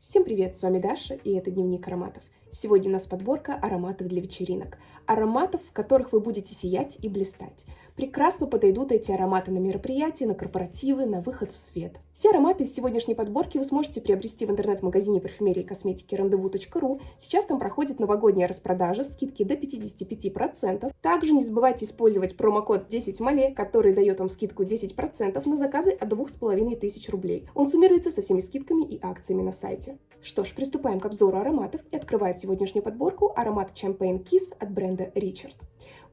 Всем привет, с вами Даша, и это Дневник ароматов. Сегодня у нас подборка ароматов для вечеринок. Ароматов, в которых вы будете сиять и блистать. Прекрасно подойдут эти ароматы на мероприятия, на корпоративы, на выход в свет. Все ароматы из сегодняшней подборки вы сможете приобрести в интернет-магазине парфюмерии и косметики Rendezvous.ru. Сейчас там проходит новогодняя распродажа, скидки до 55%. Также не забывайте использовать промокод 10MALE, который дает вам скидку 10% на заказы от 2500 рублей. Он суммируется со всеми скидками и акциями на сайте. Что ж, приступаем к обзору ароматов, и открывает сегодняшнюю подборку аромат Champagne Kiss от бренда Richard.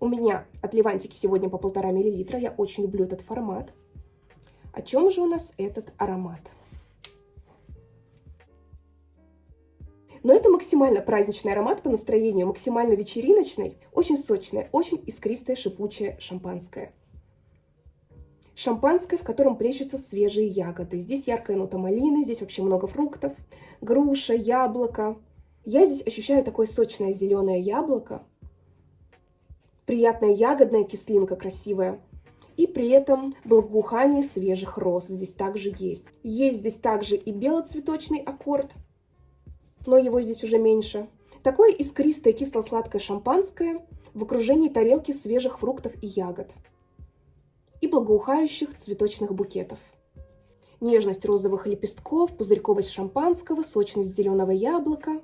У меня от Левантики сегодня по 1,5 мл, я очень люблю этот формат. О чем же у нас этот аромат? Но это максимально праздничный аромат по настроению, максимально вечериночный, очень сочное, очень искристое шипучее шампанское. Шампанское, в котором плещутся свежие ягоды. Здесь яркая нота малины, здесь вообще много фруктов, груша, яблоко. Я здесь ощущаю такое сочное зеленое яблоко, приятная ягодная кислинка красивая. И при этом благоухание свежих роз здесь также есть. Есть здесь также и белоцветочный аккорд, но его здесь уже меньше. Такое искристое кисло-сладкое шампанское в окружении тарелки свежих фруктов и ягод. И благоухающих цветочных букетов. Нежность розовых лепестков, пузырьковость шампанского, сочность зеленого яблока.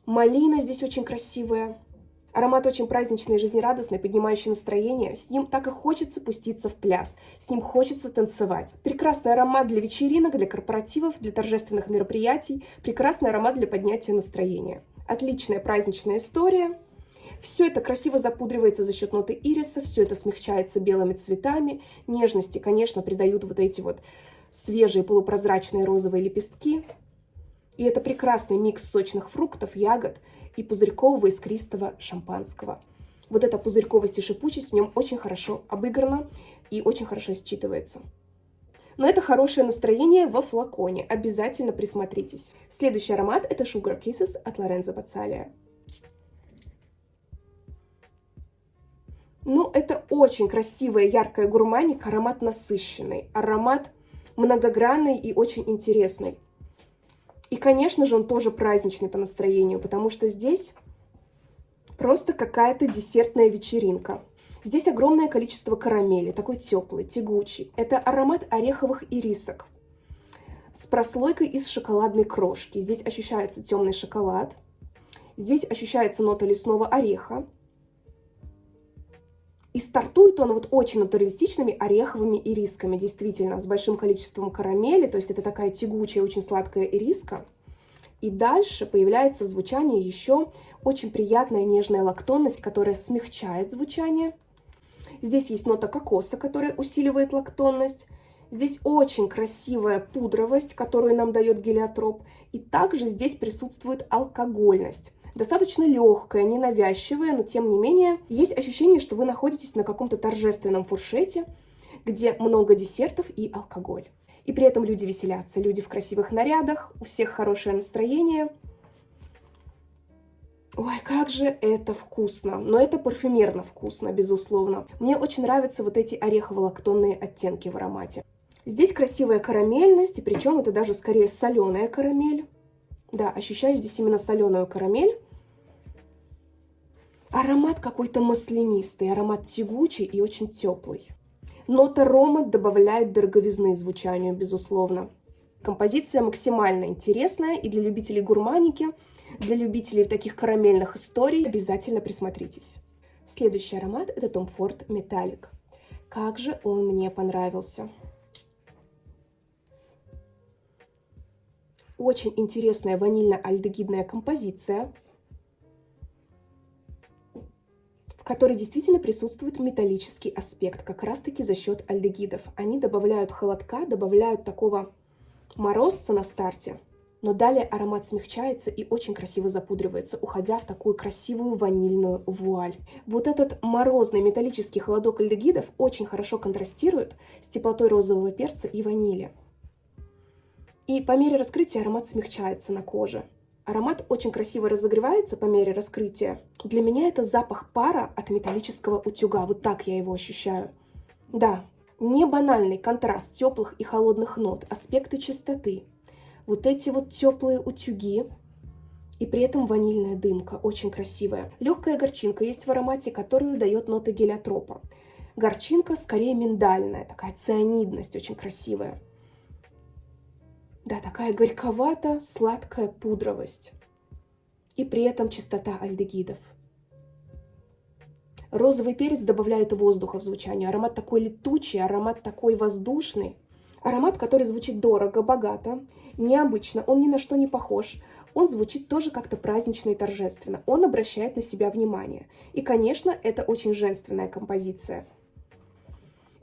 Малина здесь очень красивая. Аромат очень праздничный, жизнерадостный, поднимающий настроение. С ним так и хочется пуститься в пляс. С ним хочется танцевать. Прекрасный аромат для вечеринок, для корпоративов, для торжественных мероприятий. Прекрасный аромат для поднятия настроения. Отличная праздничная история. Все это красиво запудривается за счет ноты ириса, все это смягчается белыми цветами. Нежности, конечно, придают вот эти вот свежие полупрозрачные розовые лепестки. И это прекрасный микс сочных фруктов, ягод и пузырькового искристого шампанского. Вот эта пузырьковость и шипучесть в нем очень хорошо обыграна и очень хорошо считывается. Но это хорошее настроение во флаконе. Обязательно присмотритесь. Следующий аромат — это Sugar Kisses от Лорензо Бацалия. Ну, это очень красивая, яркая гурманика, аромат насыщенный, аромат многогранный и очень интересный. И, конечно же, он тоже праздничный по настроению, потому что здесь просто какая-то десертная вечеринка. Здесь огромное количество карамели, такой теплый, тягучий. Это аромат ореховых ирисок с прослойкой из шоколадной крошки. Здесь ощущается темный шоколад, здесь ощущается нота лесного ореха. И стартует он вот очень натуралистичными ореховыми ирисками, действительно, с большим количеством карамели, то есть это такая тягучая, очень сладкая ириска. И дальше появляется в звучании еще очень приятная нежная лактонность, которая смягчает звучание. Здесь есть нота кокоса, которая усиливает лактонность. Здесь очень красивая пудровость, которую нам дает гелиотроп. И также здесь присутствует алкогольность. Достаточно легкая, ненавязчивая, но тем не менее есть ощущение, что вы находитесь на каком-то торжественном фуршете, где много десертов и алкоголь. И при этом люди веселятся, люди в красивых нарядах, у всех хорошее настроение. Ой, как же это вкусно! Но это парфюмерно вкусно, безусловно. Мне очень нравятся вот эти орехово-лактонные оттенки в аромате. Здесь красивая карамельность, и причем это даже скорее соленая карамель. Да, ощущаю здесь именно соленую карамель. Аромат какой-то маслянистый, аромат тягучий и очень теплый. Нота рома добавляет дороговизны звучанию, безусловно. Композиция максимально интересная, и для любителей гурманики, для любителей таких карамельных историй обязательно присмотритесь. Следующий аромат — это Tom Ford Metallic. Как же он мне понравился! Очень интересная ванильно-альдегидная композиция, в которой действительно присутствует металлический аспект, как раз-таки за счет альдегидов. Они добавляют холодка, добавляют такого морозца на старте, но далее аромат смягчается и очень красиво запудривается, уходя в такую красивую ванильную вуаль. Вот этот морозный металлический холодок альдегидов очень хорошо контрастирует с теплотой розового перца и ванили. И по мере раскрытия аромат смягчается на коже. Аромат очень красиво разогревается по мере раскрытия. Для меня это запах пара от металлического утюга. Вот так я его ощущаю. Да, не банальный контраст теплых и холодных нот, аспекты чистоты. Вот эти вот теплые утюги. И при этом ванильная дымка, очень красивая. Легкая горчинка есть в аромате, которую дает нота гелиотропа. Горчинка скорее миндальная, такая цианидность, очень красивая. Да, такая горьковато-сладкая пудровость. И при этом чистота альдегидов. Розовый перец добавляет воздуха в звучание. Аромат такой летучий, аромат такой воздушный. Аромат, который звучит дорого, богато, необычно, он ни на что не похож. Он звучит тоже как-то празднично и торжественно. Он обращает на себя внимание. И, конечно, это очень женственная композиция.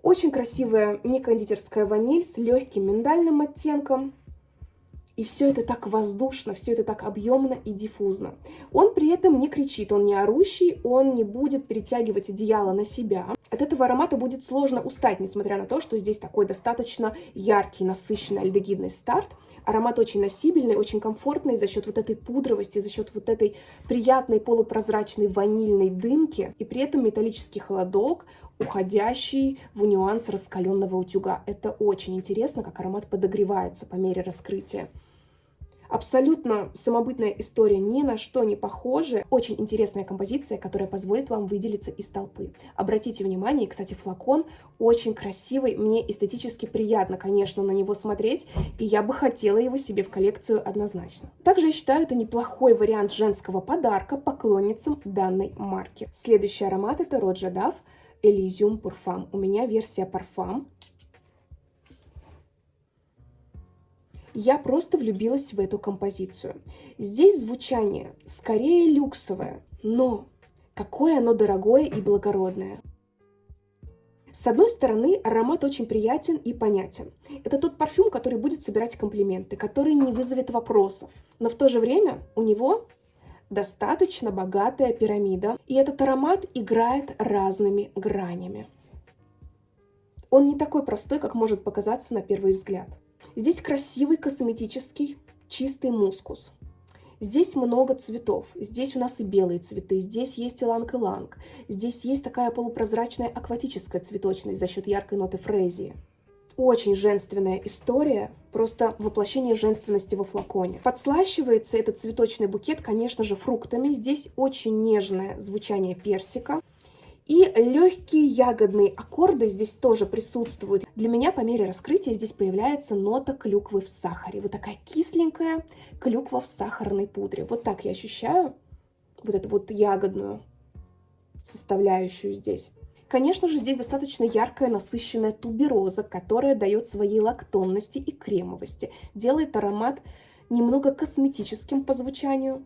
Очень красивая некондитерская ваниль с легким миндальным оттенком. И все это так воздушно, все это так объемно и диффузно. Он при этом не кричит, он не орущий, он не будет перетягивать одеяло на себя. От этого аромата будет сложно устать, несмотря на то, что здесь такой достаточно яркий, насыщенный альдегидный старт. Аромат очень носибельный, очень комфортный за счет вот этой пудровости, за счет вот этой приятной полупрозрачной ванильной дымки. И при этом металлический холодок, уходящий в нюанс раскаленного утюга. Это очень интересно, как аромат подогревается по мере раскрытия. Абсолютно самобытная история, ни на что не похожа. Очень интересная композиция, которая позволит вам выделиться из толпы. Обратите внимание, и, кстати, флакон очень красивый. Мне эстетически приятно, конечно, на него смотреть, и я бы хотела его себе в коллекцию однозначно. Также я считаю, это неплохой вариант женского подарка поклонницам данной марки. Следующий аромат — это Roja Dove Elysium Parfum. У меня версия Parfum. Я просто влюбилась в эту композицию. Здесь звучание скорее люксовое, но какое оно дорогое и благородное. С одной стороны, аромат очень приятен и понятен. Это тот парфюм, который будет собирать комплименты, который не вызовет вопросов. Но в то же время у него достаточно богатая пирамида, и этот аромат играет разными гранями. Он не такой простой, как может показаться на первый взгляд. Здесь красивый косметический чистый мускус. Здесь много цветов. Здесь у нас и белые цветы, здесь есть иланг-иланг. Здесь есть такая полупрозрачная акватическая цветочность за счет яркой ноты фрезии. Очень женственная история, просто воплощение женственности во флаконе. Подслащивается этот цветочный букет, конечно же, фруктами. Здесь очень нежное звучание персика. И легкие ягодные аккорды здесь тоже присутствуют. Для меня по мере раскрытия здесь появляется нота клюквы в сахаре. Вот такая кисленькая клюква в сахарной пудре. Вот так я ощущаю вот эту вот ягодную составляющую здесь. Конечно же, здесь достаточно яркая, насыщенная тубероза, которая дает своей лактонности и кремовости. Делает аромат немного косметическим по звучанию.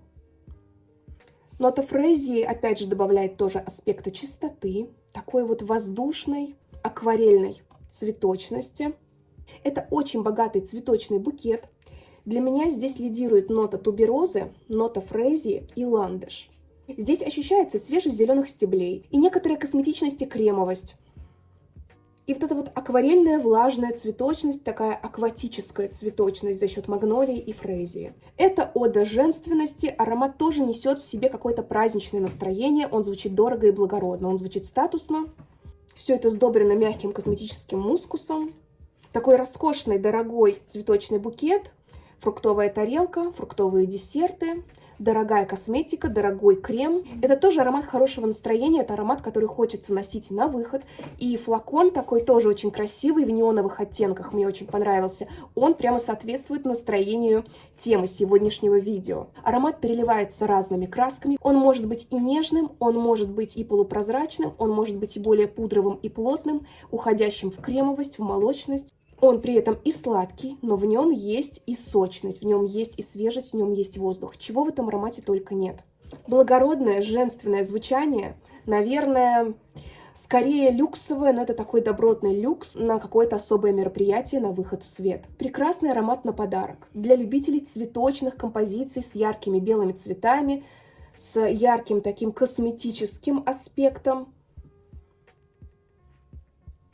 Нота фрезии, опять же, добавляет тоже аспекта чистоты, такой вот воздушной, акварельной цветочности. Это очень богатый цветочный букет. Для меня здесь лидирует нота туберозы, нота фрезии и ландыш. Здесь ощущается свежесть зеленых стеблей и некоторая косметичность и кремовость. И вот эта вот акварельная влажная цветочность, такая акватическая цветочность за счет магнолии и фрезии. Это ода женственности, аромат тоже несет в себе какое-то праздничное настроение, он звучит дорого и благородно, он звучит статусно. Все это сдобрено мягким косметическим мускусом. Такой роскошный, дорогой цветочный букет, фруктовая тарелка, фруктовые десерты, дорогая косметика, дорогой крем. Это тоже аромат хорошего настроения, это аромат, который хочется носить на выход. И флакон такой тоже очень красивый, в неоновых оттенках, мне очень понравился. Он прямо соответствует настроению темы сегодняшнего видео. Аромат переливается разными красками. Он может быть и нежным, он может быть и полупрозрачным, он может быть и более пудровым и плотным, уходящим в кремовость, в молочность. Он при этом и сладкий, но в нем есть и сочность, в нем есть и свежесть, в нем есть воздух. Чего в этом аромате только нет. Благородное, женственное звучание, наверное, скорее люксовое, но это такой добротный люкс на какое-то особое мероприятие, на выход в свет. Прекрасный аромат на подарок. Для любителей цветочных композиций с яркими белыми цветами, с ярким таким косметическим аспектом.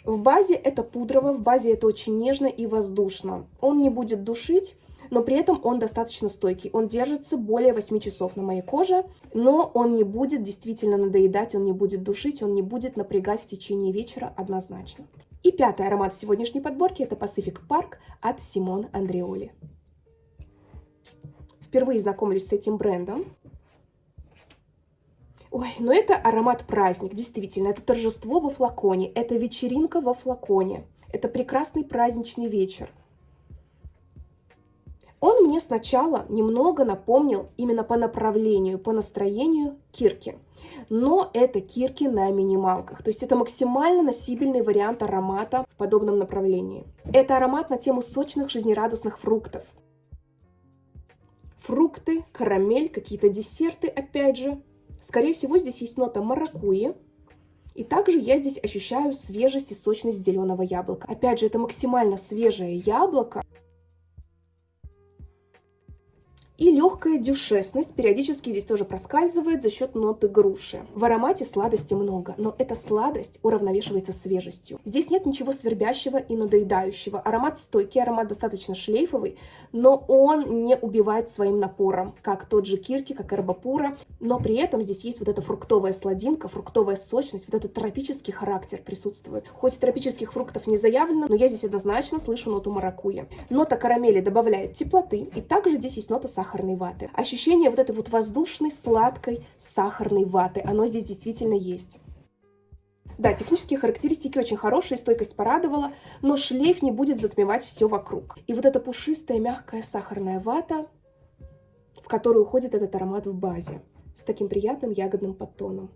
В базе это пудрово, в базе это очень нежно и воздушно. Он не будет душить, но при этом он достаточно стойкий. Он держится более 8 часов на моей коже, но он не будет действительно надоедать, он не будет душить, он не будет напрягать в течение вечера однозначно. И пятый аромат в сегодняшней подборке — это Pacific Park от Simone Andreoli. впервые знакомлюсь с этим брендом. Ой, но это аромат-праздник, действительно, это торжество во флаконе, это вечеринка во флаконе, это прекрасный праздничный вечер. Он мне сначала немного напомнил именно по направлению, по настроению Кирки. Но это Кирки на минималках. То есть это максимально носибельный вариант аромата в подобном направлении. Это аромат на тему сочных, жизнерадостных фруктов. Фрукты, карамель, какие-то десерты, опять же. Скорее всего, здесь есть нота маракуйи. И также я здесь ощущаю свежесть и сочность зеленого яблока. Опять же, это максимально свежее яблоко. И легкая дюшесность периодически здесь тоже проскальзывает за счет ноты груши. В аромате сладости много, но эта сладость уравновешивается свежестью. Здесь нет ничего свербящего и надоедающего. Аромат стойкий, аромат достаточно шлейфовый, но он не убивает своим напором, как тот же Кирки, как Эрбапура. Но при этом здесь есть вот эта фруктовая сладинка, фруктовая сочность, вот этот тропический характер присутствует. Хоть тропических фруктов не заявлено, но я здесь однозначно слышу ноту маракуйи. Нота карамели добавляет теплоты, и также здесь есть нота сахарной ваты. Ощущение вот этой вот воздушной, сладкой сахарной ваты, оно здесь действительно есть. Да, технические характеристики очень хорошие, стойкость порадовала, но шлейф не будет затмевать все вокруг. И вот эта пушистая, мягкая сахарная вата, в которую уходит этот аромат в базе, с таким приятным ягодным подтоном.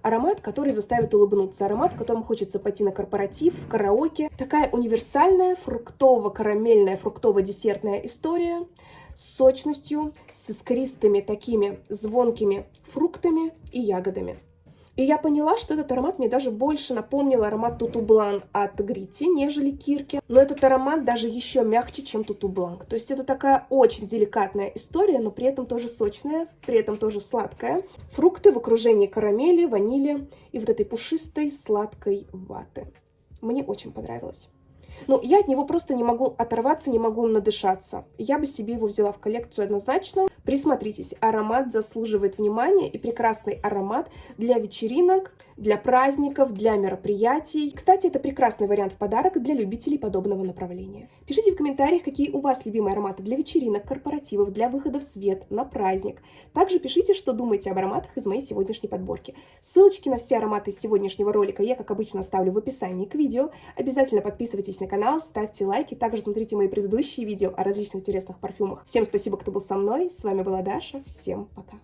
Аромат, который заставит улыбнуться, аромат, в котором хочется пойти на корпоратив, в караоке. Такая универсальная фруктово-карамельная, фруктово-десертная история с сочностью, с искристыми такими звонкими фруктами и ягодами. И я поняла, что этот аромат мне даже больше напомнил аромат Туту Блан от Грити, нежели Кирки. Но этот аромат даже еще мягче, чем Туту Бланк. То есть это такая очень деликатная история, но при этом тоже сочная, при этом тоже сладкая. Фрукты в окружении карамели, ванили и вот этой пушистой сладкой ваты. Мне очень понравилось. Но я от него просто не могу оторваться, не могу надышаться. Я бы себе его взяла в коллекцию однозначно. Присмотритесь, аромат заслуживает внимания, и прекрасный аромат для вечеринок, для праздников, для мероприятий. Кстати, это прекрасный вариант в подарок для любителей подобного направления. Пишите в комментариях, какие у вас любимые ароматы для вечеринок, корпоративов, для выхода в свет, на праздник. Также пишите, что думаете об ароматах из моей сегодняшней подборки. Ссылочки на все ароматы из сегодняшнего ролика я, как обычно, оставлю в описании к видео. Обязательно подписывайтесь на канал, ставьте лайки, также смотрите мои предыдущие видео о различных интересных парфюмах. Всем спасибо, кто был со мной, с вами была Даша, всем пока!